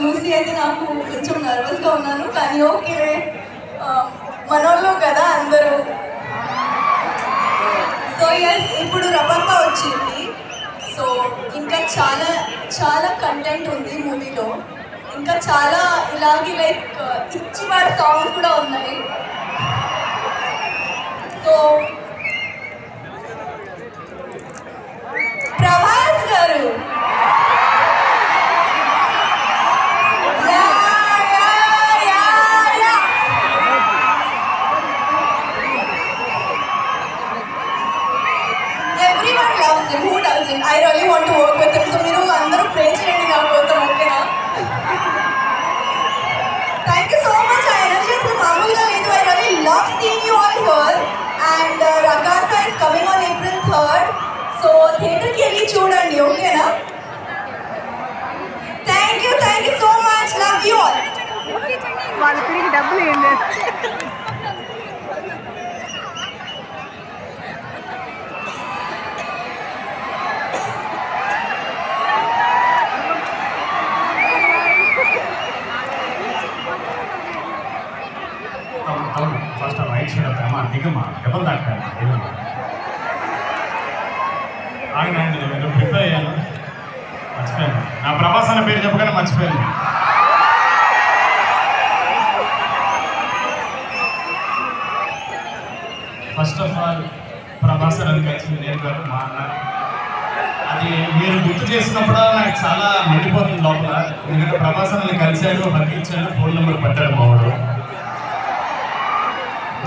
చూసి అయితే నాకు కొంచెం నర్వస్గా ఉన్నాను, కానీ ఓకే మనోళ్ళు కదా అందరూ. సో ఎస్, ఇప్పుడు రపంప వచ్చింది. సో ఇంకా చాలా చాలా కంటెంట్ ఉంది మూవీలో. ఇంకా చాలా ఇలాగే లైక్ ఇచ్చివాడు సాంగ్స్ కూడా ఉన్నాయి. సో ప్రభాస్ గారు everyone loves him. Who doesn't? I really want to work with him. So మీరు అందరూ ప్రే చేయండి నా కోసం, ఓకేనా? Thank you so much. ఆ ఎనర్జీ అసలు మామూలుగా లేదు. I really love seeing you all here. And Rakasa is coming on April 3rd. So థియేటర్కి వెళ్ళి చూడండి, ఓకేనా? Thank you so much. Love you all. వాళ్ళ తిరిగి డబ్బులు ఏం లేదు. ఫస్ట్ రైట్ సైడ్ వస్తామా దిగమ్మా డబ్బులు దాటాలి దిగమ్మా ఆగండి, నేను ప్రిపేర్ అయ్యాను, మర్చిపోయాను. నా ప్రభాస్ అన్న పేరు చెప్పగానే మర్చిపోయాను. ఫస్ట్ ఆఫ్ ఆల్ ప్రభాస్ అని కలిసింది నేను కాదు, మా అన్న. అది మీరు గుర్తు చేసినప్పుడు నాకు చాలా మండిపోతుంది లోపల. ఎందుకంటే ప్రభాస్ అన్నని కలిశాడు, హక్కిచ్చాడు, ఫోన్ నెంబర్ పెట్టాడు మావాడు.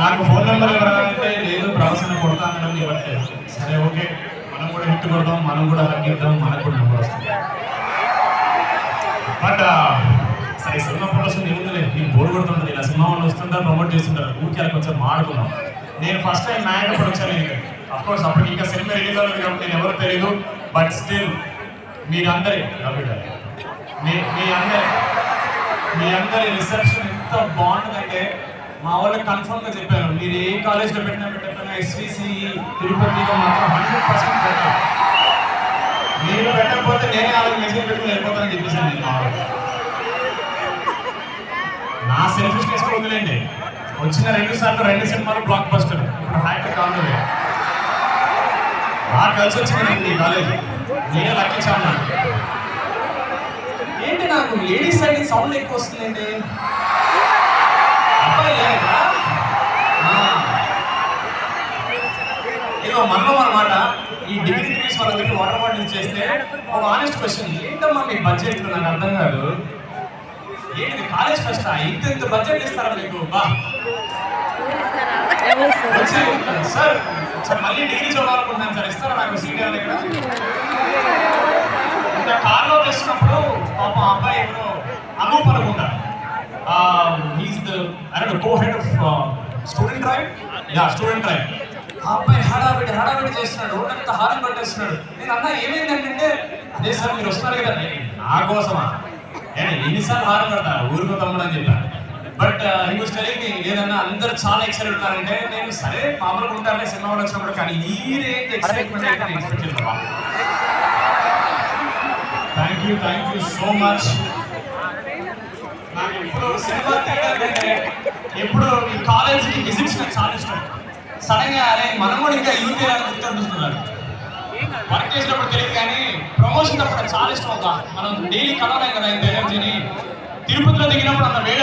నాకు ఫోన్ నెంబర్ ఇవ్వాలంటే లేదు, ప్రవసన కొడతానని ఇవ్వట్లేదు. సరే ఓకే, మనం కూడా హిట్ కొడదాం, మనం కూడా హక్కిద్దాం, మనకు కూడా నెంబర్ వస్తుంది. బట్ సరే సినిమా ప్రమోషన్ ఏముంది, నేను బోర్ కొడుతుంటుంది. ఇలా సినిమా వాళ్ళు వస్తుంటారు, ప్రమోట్ చేస్తుంటారు, ఊరికే కొంచెం మాడుకున్నాం. నేను ఫస్ట్ టైం నాయక ప్రొడక్షన్ అఫ్కోర్స్ అప్పటికి ఇంకా సినిమా రిలీజ్ అవ్వలేదు కాబట్టి నేను ఎవరు తెలియదు. బట్ స్టిల్ మీరందరి మీ అందరి రిసెప్షన్ ఎంత బాగుంటుందంటే మా వాళ్ళకి కన్ఫర్మ్గా చెప్పాను, మీరు ఏ కాలేజ్లో పెట్టకపోయినా ఎస్విసి తిరుపతిలో మాత్రం 100% పెట్టాలి. మీరు పెట్టకపోతే నేనే వాళ్ళకి మెసేజ్ పెట్టుకుని వెళ్ళిపోతానని చెప్పేసాను నేను. మా వాళ్ళకి నా సెల్ఫిష్నెస్ కూడా వదిలేండి, వచ్చిన 2 సార్లు 2 సినిమాలు బ్లాక్ బస్టర్. ఇప్పుడు హ్యాక్ కాదు బాగా కలిసి వచ్చింది ఈ కాలేజ్, నేనే లక్కించాను. ఏంటి నాకు లేడీస్ సైడ్ సౌండ్ ఎక్కువ వస్తుందండి. ఇదో మనం అనమాట. ఈ డిగ్రీ తీసి వాళ్ళకి వాటర్ బాటిల్ చేస్తే ఒక ఆనెస్ట్ క్వశ్చన్, ఏంటమ్మా మీ బడ్జెట్ నాకు అర్థం కాదు. ఏంటి కాలేజ్ ఫస్ట్ ఇంత బడ్జెట్ ఇస్తారా మీకు? బా సార్ సార్ మళ్ళీ డిగ్రీ చదవాలనుకుంటున్నాను సార్, ఇస్తారా నాకు సీట్ ఏమైనా ఇక్కడ? ఇంకా కార్లో తెస్తున్నప్పుడు పాప అబ్బాయి ఎవరో అనూప్ అనుకుంటా, he's the co-head of student drive. Yeah, student drive. ఆ అబ్బాయి హడావిడి చేస్తున్నాడు, రోడ్డంతా హారం పట్టేస్తున్నాడు. నేను అన్నా ఏమైందంటే, అదే సార్ మీరు వస్తున్నారు కదా నా కోసమా, ఎన్నిసార్లు హారం పడతా ఊరుకో తమ్ముడు అని చెప్పాను. But he was telling me ఏదన్నా అందరూ చాలా ఎక్సైటెడ్ ఉన్నారంటే, నేను సరే మామూలుగా ఉంటానే సినిమా వాళ్ళు వచ్చినప్పుడు, కానీ ఈ రేంజ్ ఎక్సైట్మెంట్ అయితే నేను ఎక్స్పెక్ట్ చేయలేదు. Thank you so much. నాకు ఎప్పుడు సినిమా థియేటర్ కంటే ఎప్పుడు ఈ కాలేజీకి విజిట్స్ నాకు చాలా ఇష్టం. సడన్ గా అరే మనం కూడా ఇంకా యూత్ గుర్తుంటున్నారు. వర్క్ చేసినప్పుడు తెలియదు కానీ ప్రమోషన్ అప్పుడు చాలా ఇష్టం. మనం డైలీ కలవలేం కదా ఇంత ఎనర్జీని. తిరుపతిలో దిగినప్పుడు అంత వేడ